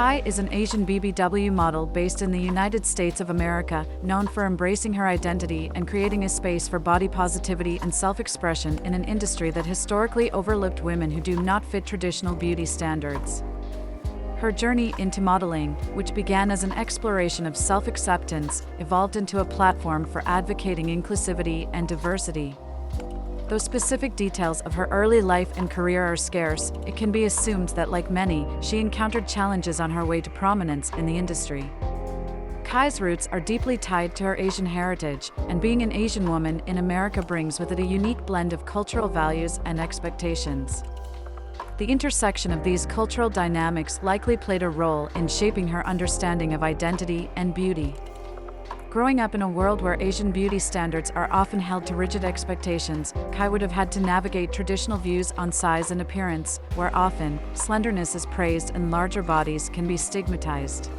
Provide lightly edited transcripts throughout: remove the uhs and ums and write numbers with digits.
Kai is an Asian BBW model based in the United States of America, known for embracing her identity and creating a space for body positivity and self-expression in an industry that historically overlooked women who do not fit traditional beauty standards. Her journey into modeling, which began as an exploration of self-acceptance, evolved into a platform for advocating inclusivity and diversity. Though specific details of her early life and career are scarce, it can be assumed that, like many, she encountered challenges on her way to prominence in the industry. Kai's roots are deeply tied to her Asian heritage, and being an Asian woman in America brings with it a unique blend of cultural values and expectations. The intersection of these cultural dynamics likely played a role in shaping her understanding of identity and beauty. Growing up in a world where Asian beauty standards are often held to rigid expectations, Kai would have had to navigate traditional views on size and appearance, where often, slenderness is praised and larger bodies can be stigmatized.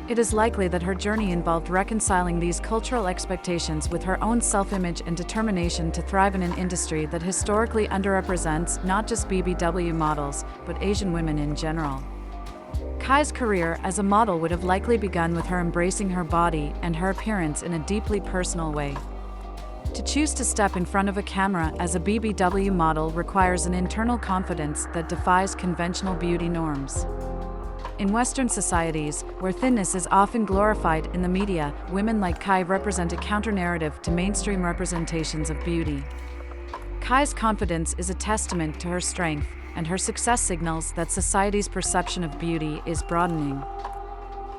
It is likely that her journey involved reconciling these cultural expectations with her own self-image and determination to thrive in an industry that historically underrepresents not just BBW models, but Asian women in general. Kai's career as a model would have likely begun with her embracing her body and her appearance in a deeply personal way. To choose to step in front of a camera as a BBW model requires an internal confidence that defies conventional beauty norms. In Western societies, where thinness is often glorified in the media, women like Kai represent a counter-narrative to mainstream representations of beauty. Kai's confidence is a testament to her strength, and her success signals that society's perception of beauty is broadening.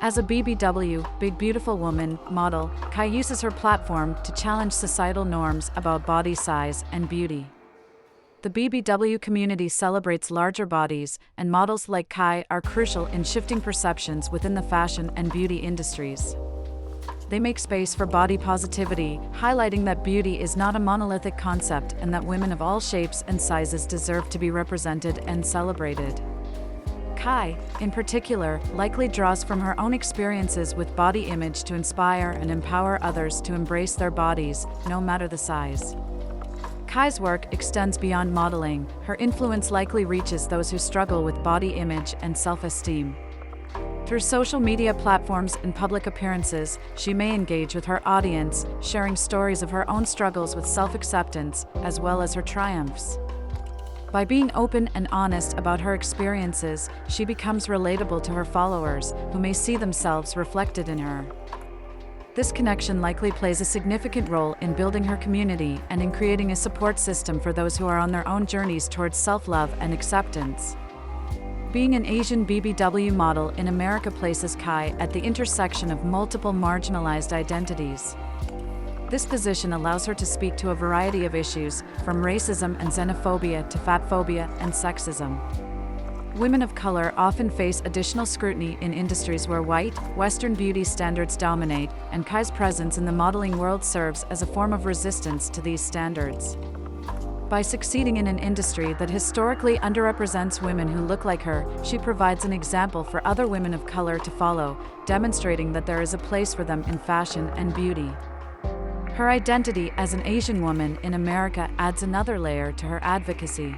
As a BBW, Big Beautiful Woman, model, Kai uses her platform to challenge societal norms about body size and beauty. The BBW community celebrates larger bodies, and models like Kai are crucial in shifting perceptions within the fashion and beauty industries. They make space for body positivity, highlighting that beauty is not a monolithic concept and that women of all shapes and sizes deserve to be represented and celebrated. Kai, in particular, likely draws from her own experiences with body image to inspire and empower others to embrace their bodies, no matter the size. Kai's work extends beyond modeling. Her influence likely reaches those who struggle with body image and self-esteem. Through social media platforms and public appearances, she may engage with her audience, sharing stories of her own struggles with self-acceptance, as well as her triumphs. By being open and honest about her experiences, she becomes relatable to her followers, who may see themselves reflected in her. This connection likely plays a significant role in building her community and in creating a support system for those who are on their own journeys towards self-love and acceptance. Being an Asian BBW model in America places Kai at the intersection of multiple marginalized identities. This position allows her to speak to a variety of issues, from racism and xenophobia to fatphobia and sexism. Women of color often face additional scrutiny in industries where white, Western beauty standards dominate, and Kai's presence in the modeling world serves as a form of resistance to these standards. By succeeding in an industry that historically underrepresents women who look like her, she provides an example for other women of color to follow, demonstrating that there is a place for them in fashion and beauty. Her identity as an Asian woman in America adds another layer to her advocacy.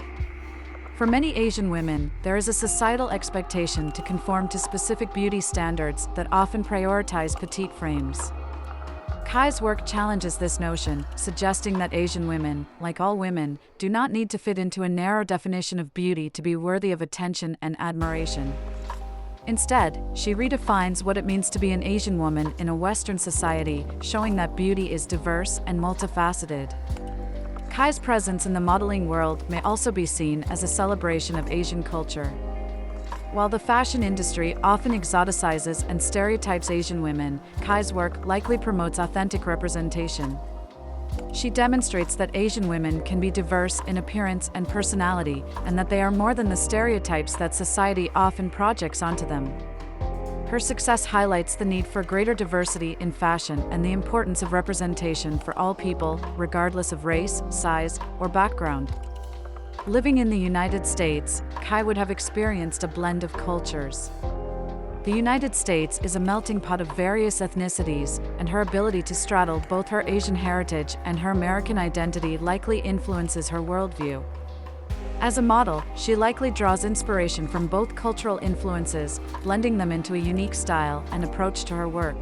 For many Asian women, there is a societal expectation to conform to specific beauty standards that often prioritize petite frames. Kai's work challenges this notion, suggesting that Asian women, like all women, do not need to fit into a narrow definition of beauty to be worthy of attention and admiration. Instead, she redefines what it means to be an Asian woman in a Western society, showing that beauty is diverse and multifaceted. Kai's presence in the modeling world may also be seen as a celebration of Asian culture. While the fashion industry often exoticizes and stereotypes Asian women, Kai's work likely promotes authentic representation. She demonstrates that Asian women can be diverse in appearance and personality, and that they are more than the stereotypes that society often projects onto them. Her success highlights the need for greater diversity in fashion and the importance of representation for all people, regardless of race, size, or background. Living in the United States, Kai would have experienced a blend of cultures. The United States is a melting pot of various ethnicities, and her ability to straddle both her Asian heritage and her American identity likely influences her worldview. As a model, she likely draws inspiration from both cultural influences, blending them into a unique style and approach to her work.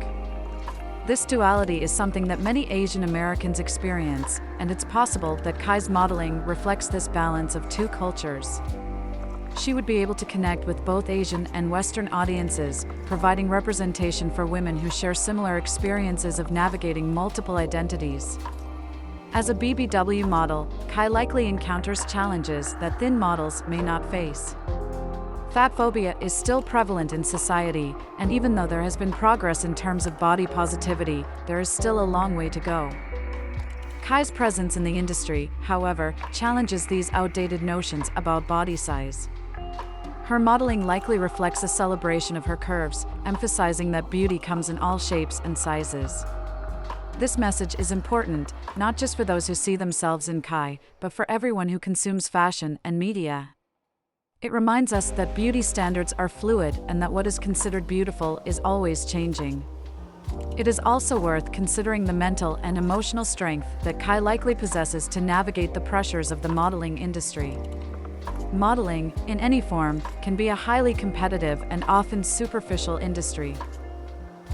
This duality is something that many Asian Americans experience, and it's possible that Kai's modeling reflects this balance of two cultures. She would be able to connect with both Asian and Western audiences, providing representation for women who share similar experiences of navigating multiple identities. As a BBW model, Kai likely encounters challenges that thin models may not face. Fatphobia is still prevalent in society, and even though there has been progress in terms of body positivity, there is still a long way to go. Kai's presence in the industry, however, challenges these outdated notions about body size. Her modeling likely reflects a celebration of her curves, emphasizing that beauty comes in all shapes and sizes. This message is important, not just for those who see themselves in Kai, but for everyone who consumes fashion and media. It reminds us that beauty standards are fluid and that what is considered beautiful is always changing. It is also worth considering the mental and emotional strength that Kai likely possesses to navigate the pressures of the modeling industry. Modeling, in any form, can be a highly competitive and often superficial industry.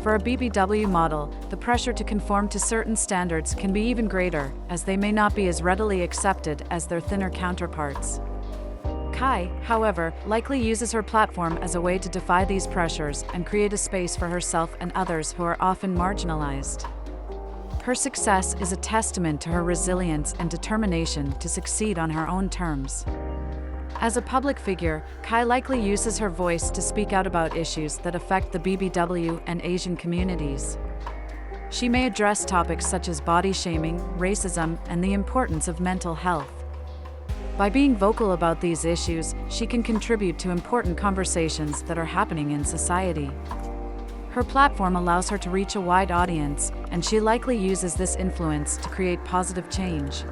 For a BBW model, the pressure to conform to certain standards can be even greater, as they may not be as readily accepted as their thinner counterparts. Kai, however, likely uses her platform as a way to defy these pressures and create a space for herself and others who are often marginalized. Her success is a testament to her resilience and determination to succeed on her own terms. As a public figure, Kai likely uses her voice to speak out about issues that affect the BBW and Asian communities. She may address topics such as body shaming, racism, and the importance of mental health. By being vocal about these issues, she can contribute to important conversations that are happening in society. Her platform allows her to reach a wide audience, and she likely uses this influence to create positive change.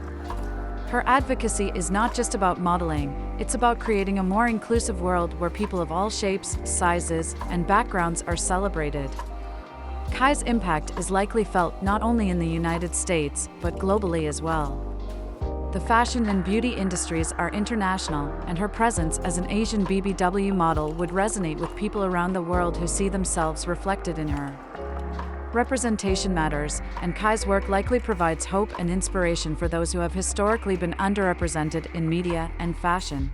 Her advocacy is not just about modeling, it's about creating a more inclusive world where people of all shapes, sizes, and backgrounds are celebrated. Kai's impact is likely felt not only in the United States, but globally as well. The fashion and beauty industries are international, and her presence as an Asian BBW model would resonate with people around the world who see themselves reflected in her. Representation matters, and Kai's work likely provides hope and inspiration for those who have historically been underrepresented in media and fashion.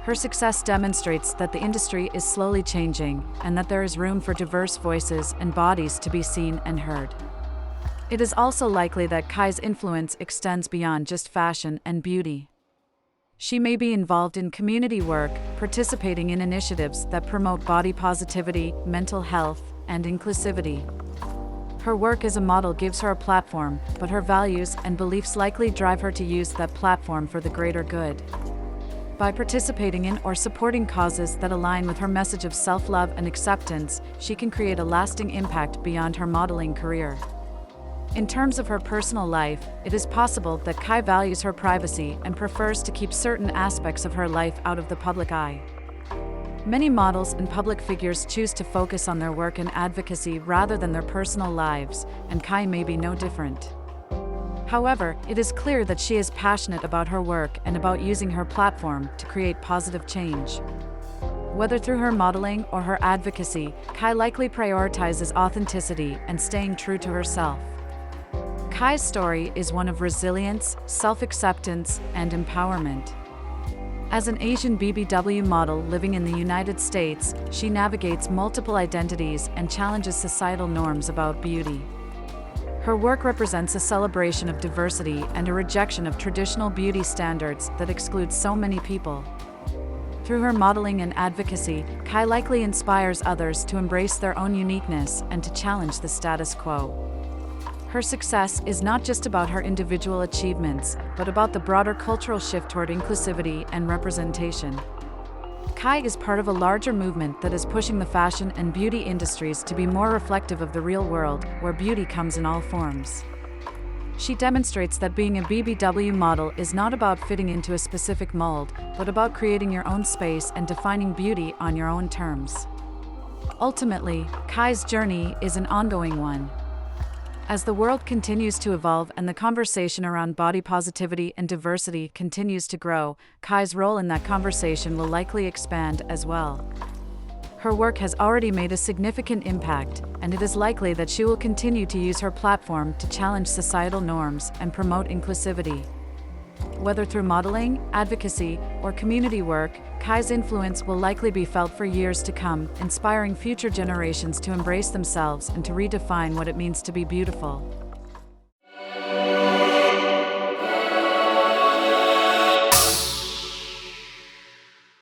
Her success demonstrates that the industry is slowly changing, and that there is room for diverse voices and bodies to be seen and heard. It is also likely that Kai's influence extends beyond just fashion and beauty. She may be involved in community work, participating in initiatives that promote body positivity, mental health, and inclusivity. Her work as a model gives her a platform, but her values and beliefs likely drive her to use that platform for the greater good. By participating in or supporting causes that align with her message of self-love and acceptance, she can create a lasting impact beyond her modeling career. In terms of her personal life, it is possible that Kai values her privacy and prefers to keep certain aspects of her life out of the public eye. Many models and public figures choose to focus on their work and advocacy rather than their personal lives, and Kai may be no different. However, it is clear that she is passionate about her work and about using her platform to create positive change. Whether through her modeling or her advocacy, Kai likely prioritizes authenticity and staying true to herself. Kai's story is one of resilience, self-acceptance, and empowerment. As an Asian BBW model living in the United States, she navigates multiple identities and challenges societal norms about beauty. Her work represents a celebration of diversity and a rejection of traditional beauty standards that exclude so many people. Through her modeling and advocacy, Kai likely inspires others to embrace their own uniqueness and to challenge the status quo. Her success is not just about her individual achievements, but about the broader cultural shift toward inclusivity and representation. Kai is part of a larger movement that is pushing the fashion and beauty industries to be more reflective of the real world, where beauty comes in all forms. She demonstrates that being a BBW model is not about fitting into a specific mold, but about creating your own space and defining beauty on your own terms. Ultimately, Kai's journey is an ongoing one. As the world continues to evolve and the conversation around body positivity and diversity continues to grow, Kai's role in that conversation will likely expand as well. Her work has already made a significant impact, and it is likely that she will continue to use her platform to challenge societal norms and promote inclusivity. Whether through modeling, advocacy, or community work, Kai's influence will likely be felt for years to come, inspiring future generations to embrace themselves and to redefine what it means to be beautiful.